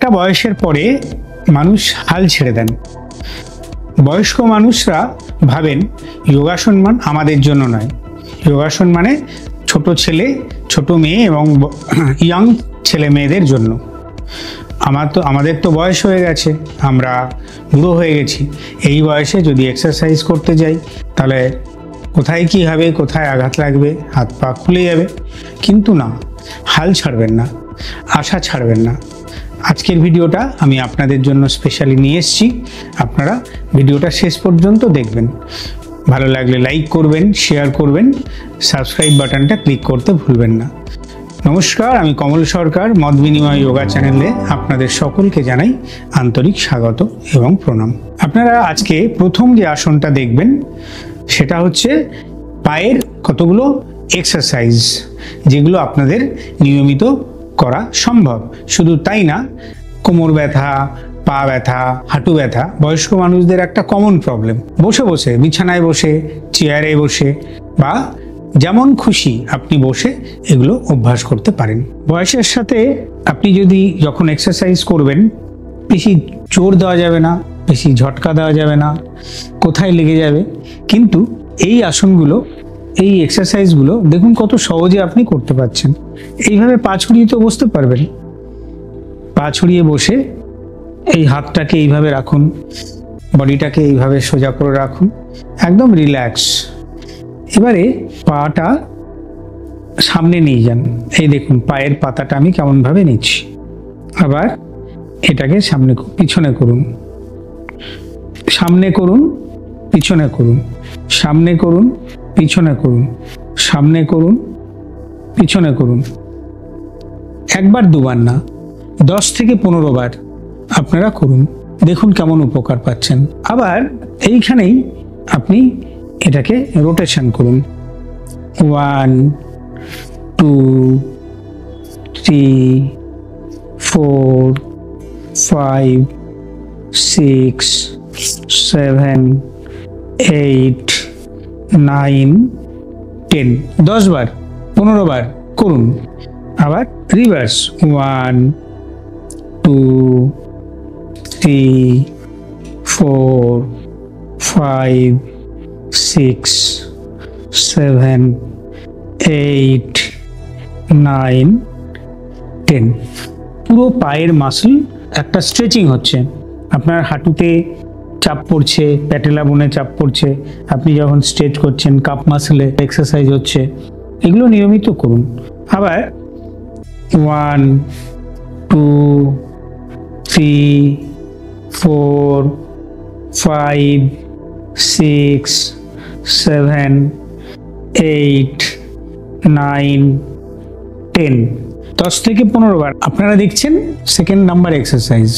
একটা বয়সের পরে মানুষ হাল ছেড়ে দেন। বয়স্ক মানুষরা ভাবেন যোগাসন আমাদের জন্য নয়, যোগাসন মানে ছোট ছেলে, ছোট মেয়ে এবং ইয়াং ছেলে মেয়েদের জন্য। আমাদের তো বয়স হয়ে গেছে, আমরা বুড়ো হয়ে গেছি। এই বয়সে যদি এক্সারসাইজ করতে যাই তাহলে কোথায় কি হবে, কোথায় আঘাত লাগবে, হাত পা খুলে যাবে। কিন্তু না, হাল ছাড়বেন না, আশা ছাড়বেন না। আজকের ভিডিওটা আমি আপনাদের জন্য স্পেশালি নিয়ে এসেছি। আপনারা ভিডিওটা শেষ পর্যন্ত দেখবেন। ভালো লাগলে লাইক করবেন, শেয়ার করবেন, সাবস্ক্রাইব বাটনটা ক্লিক করতে ভুলবেন না। নমস্কার, আমি কমল সরকার। মত বিনিময় যোগা চ্যানেলে আপনাদের সকলকে জানাই আন্তরিক স্বাগত এবং প্রণাম। আপনারা আজকে প্রথম যে আসনটা দেখবেন সেটা হচ্ছে পায়ের কতগুলো এক্সারসাইজ, যেগুলো আপনাদের নিয়মিত করা সম্ভব। শুধু তাই না, কোমর ব্যথা, পা ব্যথা, হাঁটু ব্যথা বয়স্ক মানুষদের একটা কমন প্রবলেম। বসে বসে, বিছানায় বসে, চেয়ারে বসে বা যেমন খুশি আপনি বসে এগুলো অভ্যাস করতে পারেন। বয়সের সাথে আপনি যদি যখন এক্সারসাইজ করবেন, বেশি জোর দেওয়া যাবে না, বেশি ঝটকা দেওয়া যাবে না, কোথায় লেগে যাবে। কিন্তু এই আসনগুলো, এই এক্সারসাইজগুলো দেখুন কত সহজে আপনি করতে পারছেন। এইভাবে পা ছড়িয়ে তো বসতে পারবেন। পা ছড়িয়ে বসে এই হাতটাকে এইভাবে রাখুন, বডিটাকে এইভাবে সোজা করে রাখুন, একদম রিল্যাক্স। এবারে পাটা সামনে নিয়ে যান। এই দেখুন পায়ের পাতাটা আমি কেমনভাবে নিচ্ছি। আবার এটাকে সামনে পিছনে করুন, সামনে করুন, পিছনে করুন, সামনে করুন, পিছনে করুন, সামনে করুন, পিছনে করুন। একবার দুবার না, 10 থেকে 15 বার আপনারা করুন। দেখুন কেমন উপকার পাচ্ছেন। আবার এইখানেই আপনি এটাকে রোটেশন করুন। 1 2 3 4 5 6 7 8 9 10 10 বার, 15 বার করুন। আবার রিভার্স 1 2 3 4 5 6 7 8 9 10। পুরো পায়ের মাসল একটা স্ট্রেচিং হচ্ছে। আপনার হাঁটুতে চাপ পড়ছে, প্যাটেলা বোনে চাপ পড়ছে, আপনি যখন স্ট্রেচ করছেন কাপ মাসলে এক্সারসাইজ হচ্ছে। এগুলো নিয়মিত করুন। আবার 1 2 3 4 5 6 7 8 9 10 10 থেকে 15 বার আপনারা দেখছেন সেকেন্ড নাম্বার এক্সারসাইজ।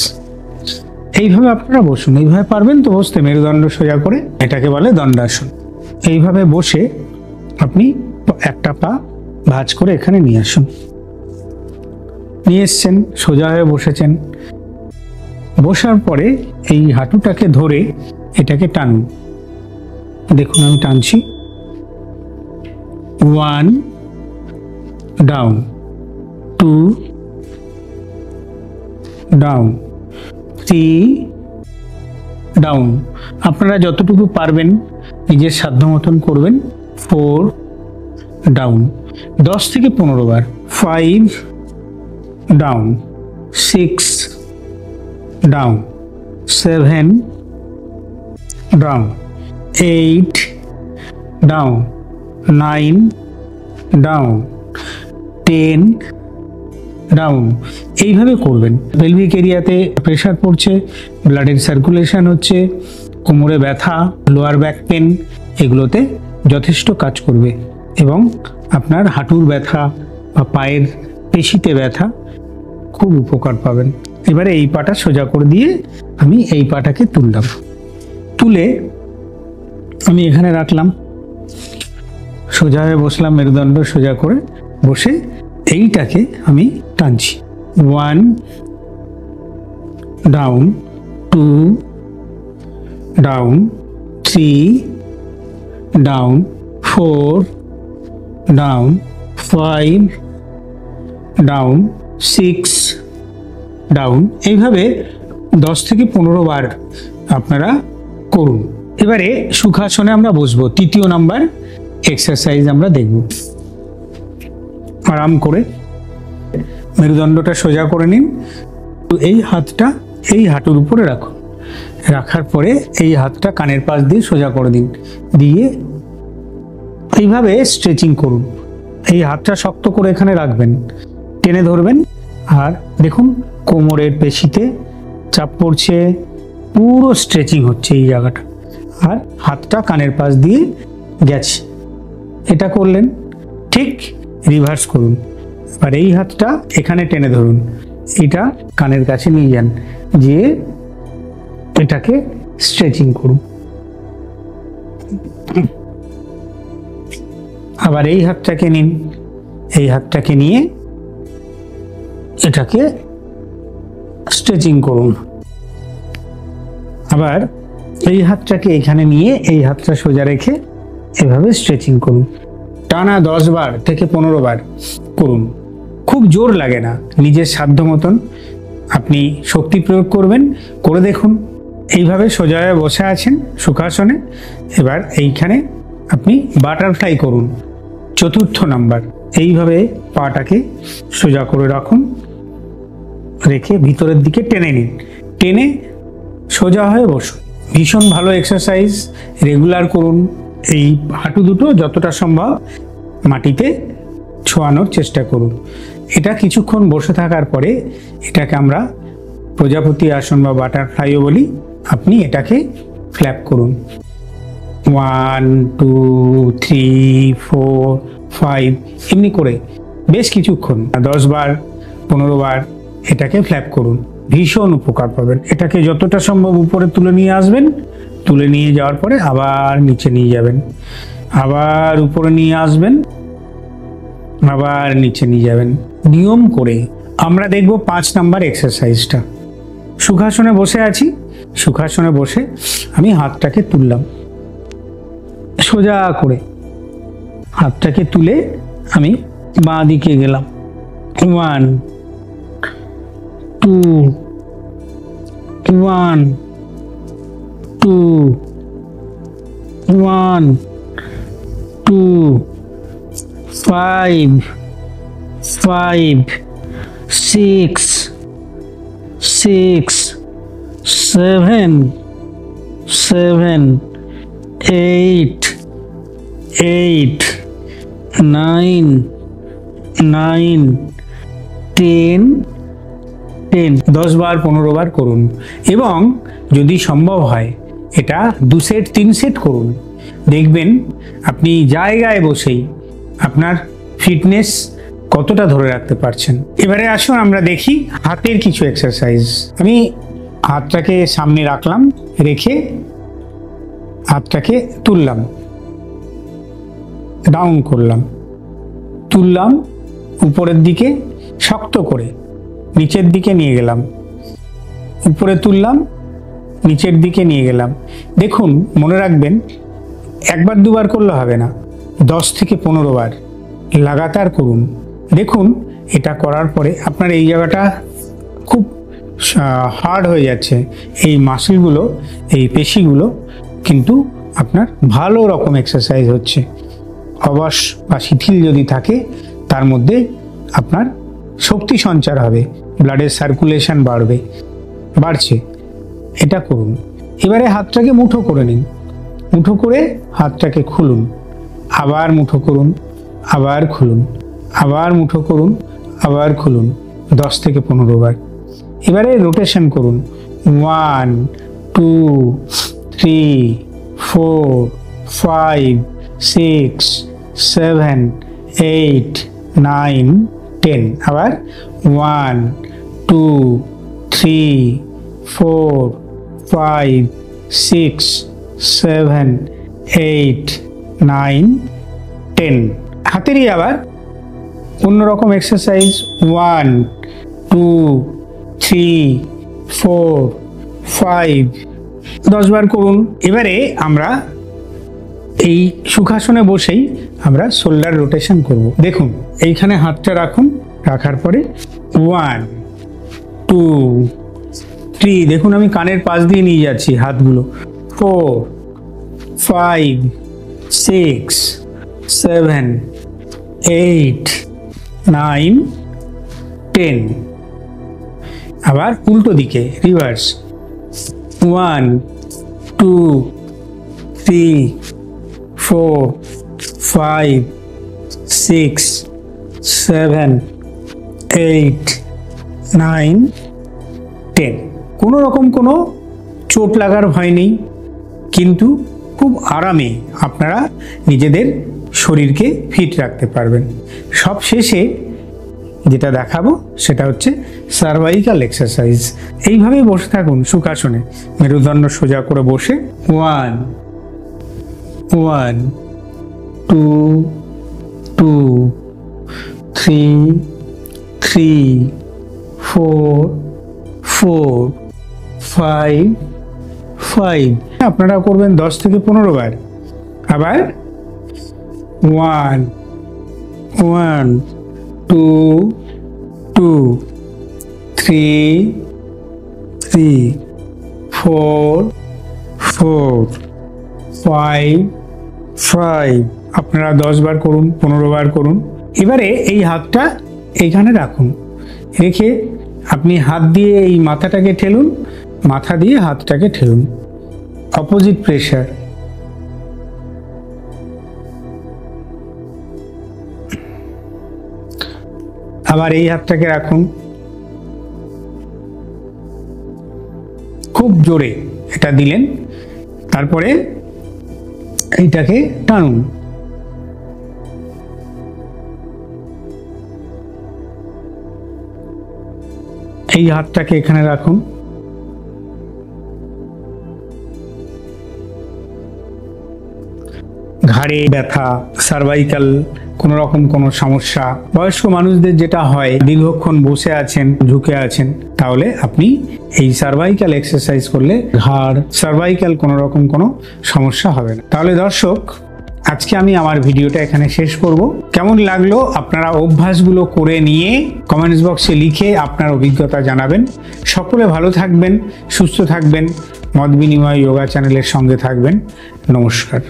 এইভাবে আপনারা বসুন। এইভাবে পারবেন তো বসতে, মেরুদণ্ড সোজা করে, এটাকে বলে দণ্ডাসন। এইভাবে বসে আপনি একটা পা ভাঁজ করে এখানে নিয়ে আসুন। নিয়ে এসছেন, সোজা হয়ে বসেছেন। বসার পরে এই হাঁটুটাকে ধরে এটাকে টানুন। দেখুন আমি টানছি। 1 ডাউন, 2 ডাউন, 3 ডাউন। আপনারা যতটুকু পারবেন নিজের সাধ্য মতন করবেন। 4 ডাউন, 10 থেকে 15 বার। 5 down, 6 down, 7 down, 8 down, 9 down, 10 down. এইভাবে করবেন। পেলভিক এরিয়াতে প্রেশার পড়ছে, ব্লাডের সার্কুলেশন হচ্ছে, কোমরে ব্যথা, লোয়ার ব্যাক পেন, এগুলোতে যথেষ্ট কাজ করবে। এবং আপনার হাঁটুর ব্যথা বা পায়ের পেশিতে ব্যথা খুব উপকার পাবেন। এবারে এই পাটা সোজা করে দিয়ে আমি এই পাটাকে তুললাম। তুলে আমি এখানে রাখলাম, সোজা হয়ে বসলাম, মেরুদণ্ড সোজা করে বসে এইটাকে আমি টানছি। 1 down, 2 down, 3 down, 4 down, 5 down, 6 down, এইভাবে 10 থেকে 15 বার আপনারা করুন। এবারে সুখাসনে আমরা বসবো। তৃতীয় নাম্বার এক্সারসাইজ আমরা দেখব। আরাম করে মেরুদণ্ডটা সোজা করে নিন। এই হাতটা এই হাঁটুর উপরে রাখুন। রাখার পরে এই হাতটা কানের পাশ দিয়ে সোজা করে দিন, দিয়ে এইভাবে স্ট্রেচিং করুন। এই হাতটা শক্ত করে এখানে রাখবেন, টেনে ধরবেন, আর দেখুন কোমরের পেশিতে চাপ পড়ছে, পুরো স্ট্রেচিং হচ্ছে এই জায়গাটা। আর হাতটা কানের পাশ দিয়ে গেছে, এটা করলেন। ঠিক রিভার্স করুন। আর এই হাতটা এখানে টেনে ধরুন, এটা কানের কাছে নিয়ে যান, যে এটাকে স্ট্রেচিং করুন। আবার এই হাতটাকে নিন, এই হাতটাকে নিয়ে এটাকে স্ট্রেচিং করুন। আবার এই হাতটাকে এখানে নিয়ে এই হাতটা সোজা রেখে এভাবে স্ট্রেচিং করুন। টানা 10 বার থেকে 15 বার করুন। খুব জোর লাগে না, নিজের সাধ্য মতন আপনি শক্তি প্রয়োগ করবেন, করে দেখুন। এইভাবে সোজা হয়ে বসে আছেন সুখাসনে। এবার এইখানে আপনি বাটারফ্লাই করুন। 4র্থ নাম্বার, এইভাবে পাটাকে সোজা করে রাখুন, রেখে ভিতরের দিকে টেনে নিন, টেনে সোজা হয়ে বসুন। ভীষণ ভালো এক্সারসাইজ, রেগুলার করুন। এই হাঁটু দুটো যতটা সম্ভব মাটিতে ছোঁয়ানোর চেষ্টা করুন। এটা কিছুক্ষণ বসে থাকার পরে এটাকে আমরা প্রজাপতি আসন বা বাটারফ্লাইও বলি। আপনি এটাকে ফ্ল্যাপ করুন। 1 2 3 4 5 এমনি করে বেশ কিছুক্ষণ 10 বার 15 বার এটাকে ফ্ল্যাপ করুন। ভীষণ উপকার পাবেন। এটাকে যতটা সম্ভব উপরে তুলে নিয়ে আসবেন, তুলে নিয়ে যাওয়ার পরে আবার নিচে নিয়ে যাবেন, আবার উপরে নিয়ে আসবেন, আবার নিচে নিয়ে যাবেন, নিয়ম করে। আমরা দেখব 5 নাম্বার এক্সারসাইজটা। সুখাসনে বসে আছি, সুখাসনে বসে আমি হাতটাকে তুললাম সোজা করে, হাতটাকে তুলে আমি বাঁ দিকে গেলাম। 1 2 1 2 1 2 5 5 6 6 7 7 8 8 9 9 10 10 10 বার 15 বার করুন। এবং যদি সম্ভব হয় এটা 2 সেট 3 সেট করুন। দেখবেন আপনি জায়গায় বসেই আপনার ফিটনেস কতটা ধরে রাখতে পারছেন। এবারে আসুন আমরা দেখি হাতের কিছু এক্সারসাইজ। আমি হাতটাকে সামনে রাখলাম, রেখে হাতটাকে তুললাম, ডাউন করলাম, তুললাম উপরের দিকে শক্ত করে, নিচের দিকে নিয়ে গেলাম, উপরে তুললাম, নিচের দিকে নিয়ে গেলাম। দেখুন, মনে রাখবেন একবার দুবার করলে হবে না, 10 থেকে 15 বার লাগাতার করুন। দেখুন এটা করার পরে আপনার এই জায়গাটা খুব হার্ড হয়ে যাচ্ছে, এই মাসলগুলো, এই পেশিগুলো কিন্তু আপনার ভালো রকম এক্সারসাইজ হচ্ছে। অবশ বা শিথিল যদি থাকে তার মধ্যে আপনার শক্তি সঞ্চার হবে, ব্লাডের সার্কুলেশন বাড়ছে। এটা করুন। এবারে হাতটাকে মুঠো করে নিন, মুঠো করে হাতটাকে খুলুন, আবার মুঠো করুন, আবার খুলুন, আবার মুঠো করুন, আবার খুলুন, 10 থেকে 15 বার। এবারে রোটেশন করুন। 1 2 3 4 5 6 7 8 9 10। আবার 1 2 3 4 5 6 7 8 9 10। হাতেরই আবার অন্যরকম এক্সারসাইজ। 1 2 3 4 5 10 বার করুন। এবারে আমরা এই সুখাসনে বসেই আমরা শোল্ডার রোটেশন করব। দেখুন এইখানে হাতটা রাখুন, রাখার পরে 1 2 3, দেখুন আমি কানের পাশ দিয়ে নিয়ে যাচ্ছি হাতগুলো, 4 5 6 7 8 9 10। আবার উল্টো দিকে রিভার্স, 1 2 3 4 5 6 7 8 9 10। কোনো রকম কোনো চোট লাগার ভয় নেই, কিন্তু খুব আরামে আপনারা নিজেদের শরীরকে ফিট রাখতে পারবেন। সব শেষে যেটা দেখাবো সেটা হচ্ছে সার্ভাইকাল এক্সারসাইজ। এইভাবেই বসে থাকুন সুখাসনে, মেরুদণ্ড সোজা করে বসে 1 1 2 2 3 3 4 4 5 5। আপনারা করবেন 10 থেকে 15 বার। আবার 1 1 2 2 3 3 4 4 5 5। আপনারা 10 বার করুন, 15 বার করুন। এবারে এই হাতটা এইখানে রাখুন, রেখে আপনি হাত দিয়ে এই মাথাটাকে ঠেলুন, মাথা দিয়ে হাতটাকে ঠেলুন, অপোজিট প্রেসার। আবার এই হাতটাকে রাখুন, খুব জোরে এটা দিলেন, তারপরে এইটাকে টানুন। এই হাতটাকে এখানে রাখুন, ঘাড়ে ব্যথা, সার্ভাইকাল কোনো রকম কোনো সমস্যা, বয়স্ক মানুষদের যেটা হয় দীর্ঘক্ষণ বসে আছেন, ঝুঁকে আছেন, তাহলে আপনি এই সার্ভাইকাল এক্সারসাইজ করলে ঘাড়, সার্ভাইকাল কোনো রকম কোনো সমস্যা হবে না। তাহলে দর্শক, আজকে আমি আমার ভিডিওটা এখানে শেষ করব। কেমন লাগলো আপনারা অভ্যাসগুলো করে নিয়ে কমেন্টস বক্সে লিখে আপনার অভিজ্ঞতা জানাবেন। সকলে ভালো থাকবেন, সুস্থ থাকবেন, মত বিনিময় যোগা চ্যানেলের সঙ্গে থাকবেন। নমস্কার।